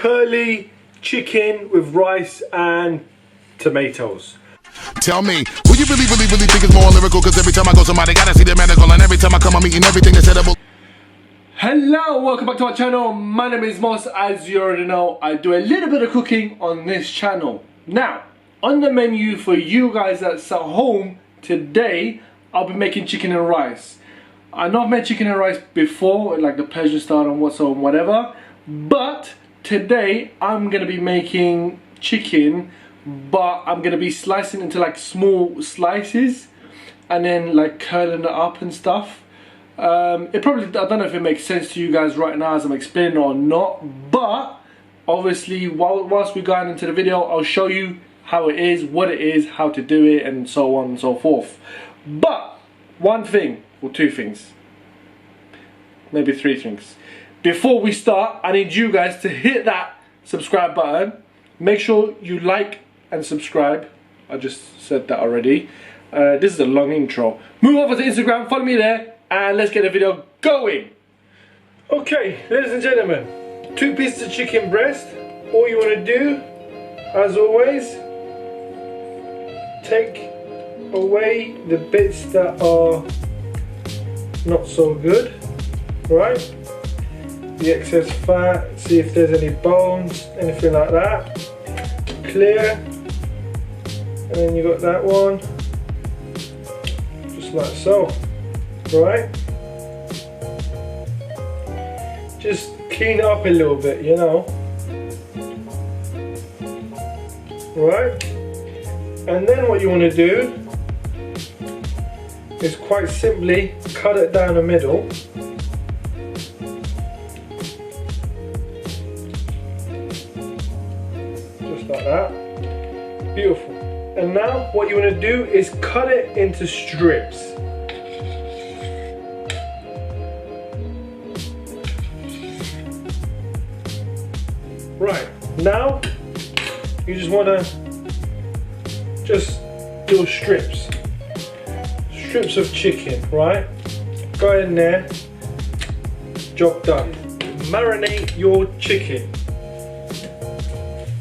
curly chicken with rice and tomatoes. Tell me, will you really think it's more lyrical? Cause every time I go somebody gotta see the medical, and every time I come I'm eating everything that's edible. Hello, welcome back to my channel. My name is Mos. As you already know, I do a little bit of cooking on this channel. Now, on the menu for you guys that's at home today, I'll be making chicken and rice. I know I've made chicken and rice before, like the pleasure style and whatever, but today I'm gonna be making chicken, but I'm gonna be slicing into like small slices and then like curling it up and stuff. It probably, I don't know if it makes sense to you guys right now as I'm explaining or not, but obviously whilst we're going into the video, I'll show you how it is, what it is, how to do it, and so on and so forth. But one thing, or two things, maybe three things. Before we start, I need you guys to hit that subscribe button. Make sure you like and subscribe. I just said that already. This is a long intro. Move over to Instagram, follow me there, and let's get the video going. Okay, ladies and gentlemen, 2 pieces of chicken breast. All you want to do, as always, take away the bits that are not so good, right? The excess fat, see if there's any bones, anything like that. Clear, and then you got that one, just like so, right? Just clean it up a little bit, you know, right? And then what you want to do is quite simply cut it down the middle. Just like that. Beautiful. And now what you want to do is cut it into strips. Right, now you just want to just do strips of chicken, right? Go in there, job done. Marinate your chicken.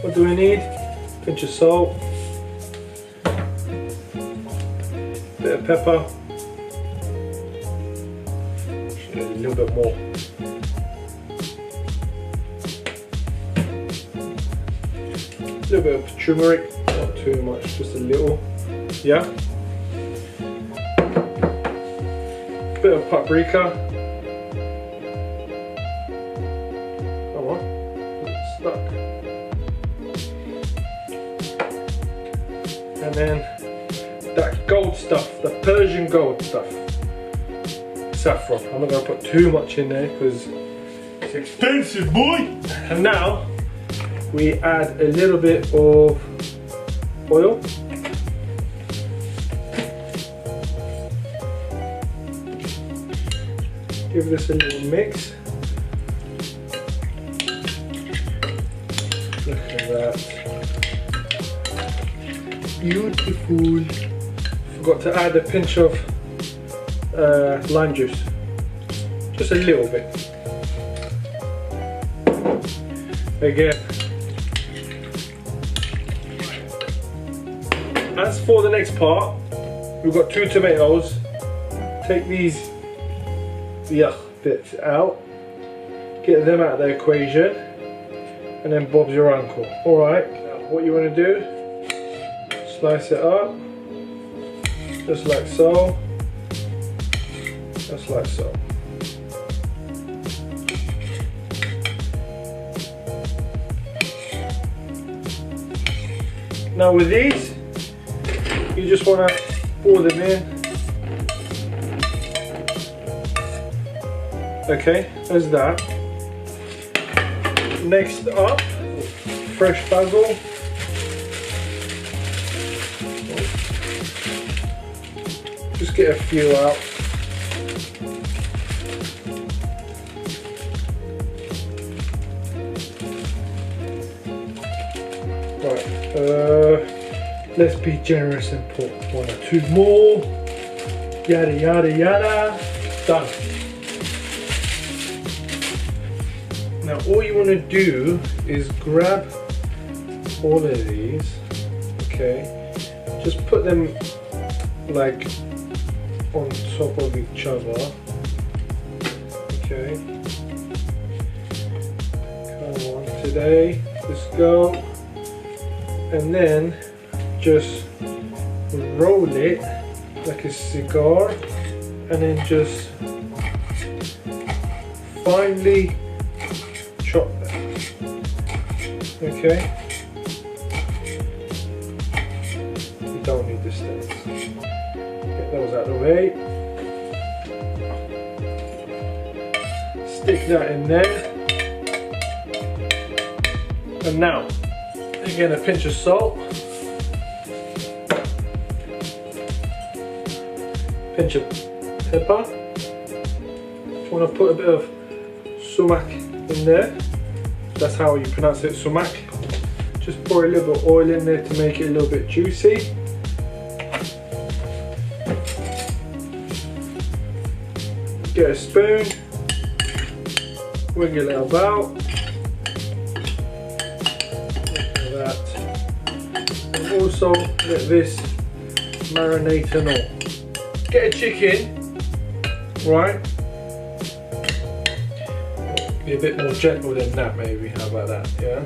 What do we need? Pinch of salt, bit of pepper, a little bit more. A little bit of turmeric, not too much, just a little. Yeah. Bit of paprika. Come on, it's stuck. And then that gold stuff, the Persian gold stuff, saffron. I'm not going to put too much in there because it's expensive, boy. And now we add a little bit of oil. Give this a little mix. Look at that. Beautiful. Forgot to add a pinch of lime juice. Just a little bit. Again. As for the next part, we've got 2 tomatoes. Take these yuck bits out, get them out of the equation, and then Bob's your uncle. Alright, now what you want to do, slice it up, just like so, just like so. Now with these, you just want to pour them in. Okay, there's that. Next up, fresh basil. Just get a few out. Right, let's be generous and put 1 or 2 more. Yada yada yada. Done. Now all you want to do is grab all of these, okay, just put them like on top of each other, okay, come on today, let's go, and then just roll it like a cigar, and then just finely chop them, okay. Don't need the stems. Get those out of the way. Stick that in there. And now, again, a pinch of salt. Pinch of pepper. Just want to put a bit of sumac in there. That's how you pronounce it, sumac. Just pour a little bit of oil in there to make it a little bit juicy. Get a spoon, wiggle it about, like that, and also let this marinate and all. Get a chicken, right? Be a bit more gentle than that maybe, how about that, yeah?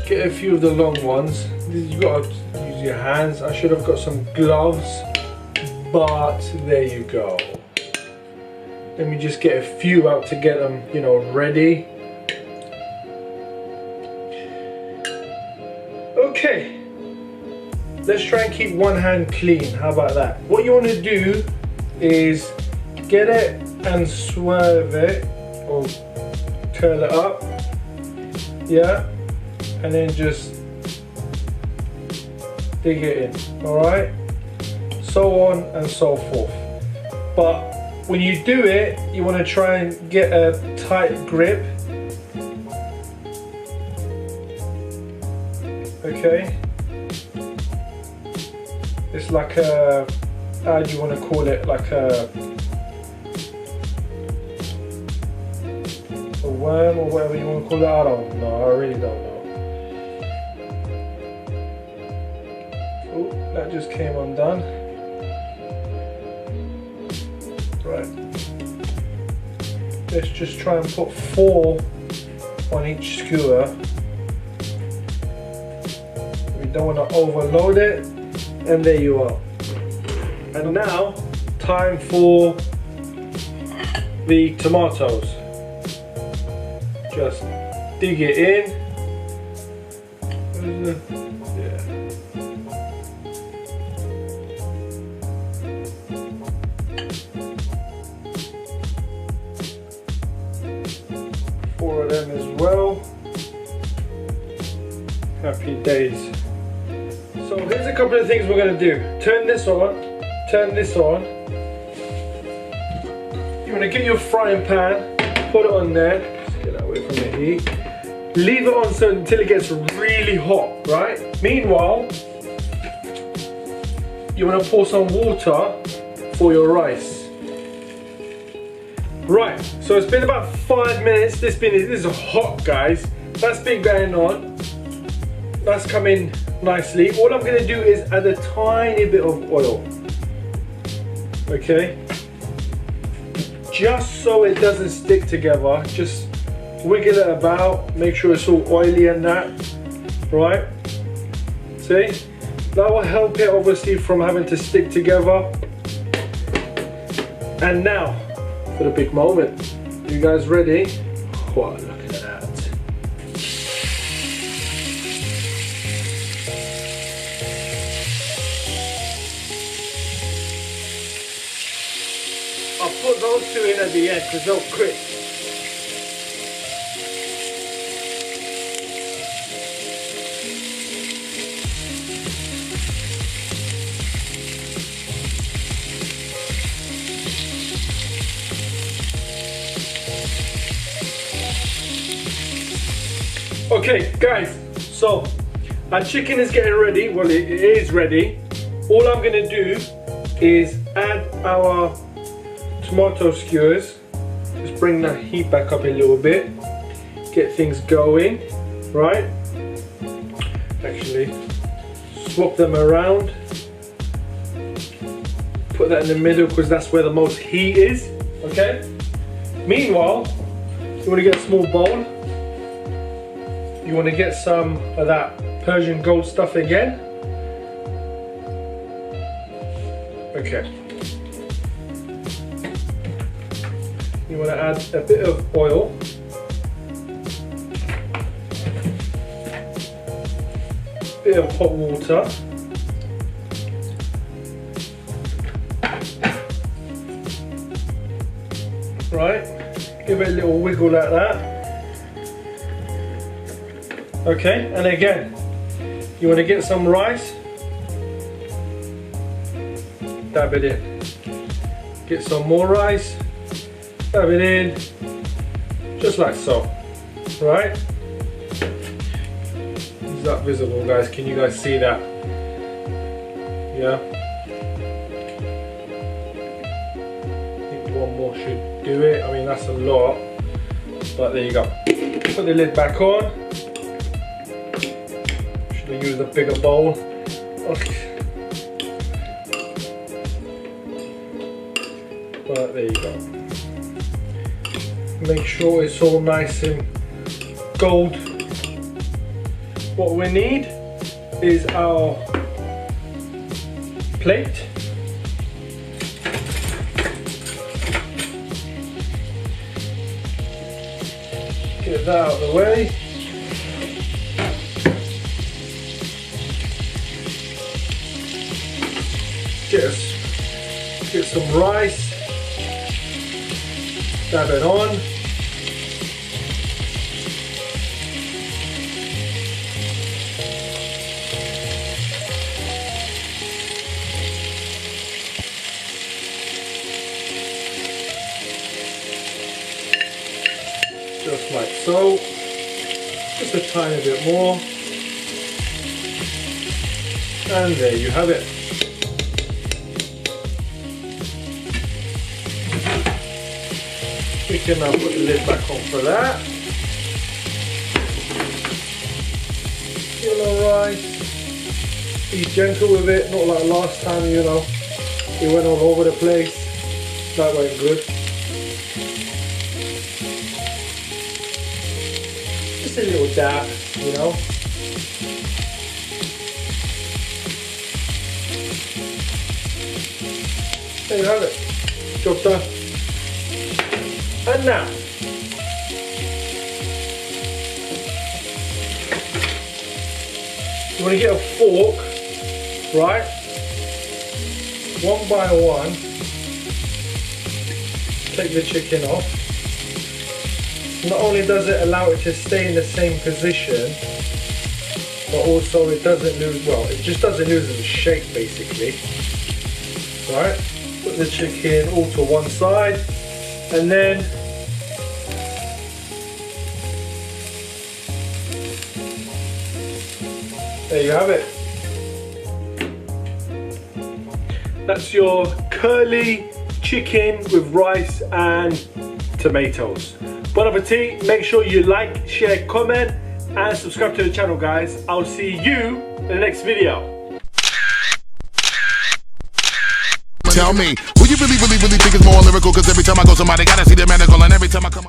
Get a few of the long ones. You've got to use your hands. I should have got some gloves. But there you go. Let me just get a few out to get them, you know, ready. Okay. Let's try and keep one hand clean. How about that? What you want to do is get it and swerve it or curl it up. Yeah. And then just dig it in. Alright? So on and so forth. But when you do it, you want to try and get a tight grip. Okay? It's like a, how do you want to call it? Like a worm or whatever you want to call it. I don't know. I really don't know. Oh, that just came undone. Right, let's just try and put 4 on each skewer. We don't want to overload it, and there you are. And now, time for the tomatoes. Just dig it in. Yeah. 4 of them as well. Happy days. So here's a couple of things we're going to do. Turn this on, turn this on. You want to get your frying pan, put it on there, just get away from the heat. Leave it on so until it gets really hot, right? Meanwhile, you want to pour some water for your rice. Right, so it's been about 5 minutes. This is hot, guys. That's been going on. That's coming nicely. All I'm gonna do is add a tiny bit of oil. Okay? Just so it doesn't stick together. Just wiggle it about, make sure it's all oily and that. Right? See? That will help it obviously from having to stick together. And now, for the big moment. You guys ready? Wow, look at that. I'll put those 2 in at the end because they'll quick. Okay guys, so our chicken is getting ready. Well, it is ready. All I'm gonna do is add our tomato skewers Just bring the heat back up a little bit. Get things going, right? Actually, swap them around. Put that in the middle because that's where the most heat is, okay? Meanwhile, you want to get a small bowl. You want to get some of that Persian gold stuff again. Okay. You want to add a bit of oil. Bit of hot water. Right, give it a little wiggle like that. Okay, and again, you want to get some rice, dab it in. Get some more rice, dab it in, just like so. Right? Is that visible, guys? Can you guys see that? Yeah? I think one more should do it. I mean, that's a lot, but there you go. Put the lid back on. Should have used a bigger bowl. Okay. But there you go. Make sure it's all nice and gold. What we need is our plate. Get that out of the way. Get some rice. Dab it on. Just like so. Just a tiny bit more. And there you have it. We can now put the lid back on for that. Yellow rice. Be gentle with it, not like last time, you know. It went all over the place. That went good. Just a little dab, you know. There you have it. Job done. And now, you want to get a fork, right? One by one, take the chicken off. Not only does it allow it to stay in the same position, but also it doesn't lose, well, it just doesn't lose its shape basically. Right? Put the chicken all to one side, and then there you have it. That's your curly chicken with rice and tomatoes. Bon appetit. Make sure you like, share, comment, and subscribe to the channel, guys. I'll see you in the next video. Tell me, who you really think is more lyrical? Cause every time I go somebody gotta see the medical, and every time I come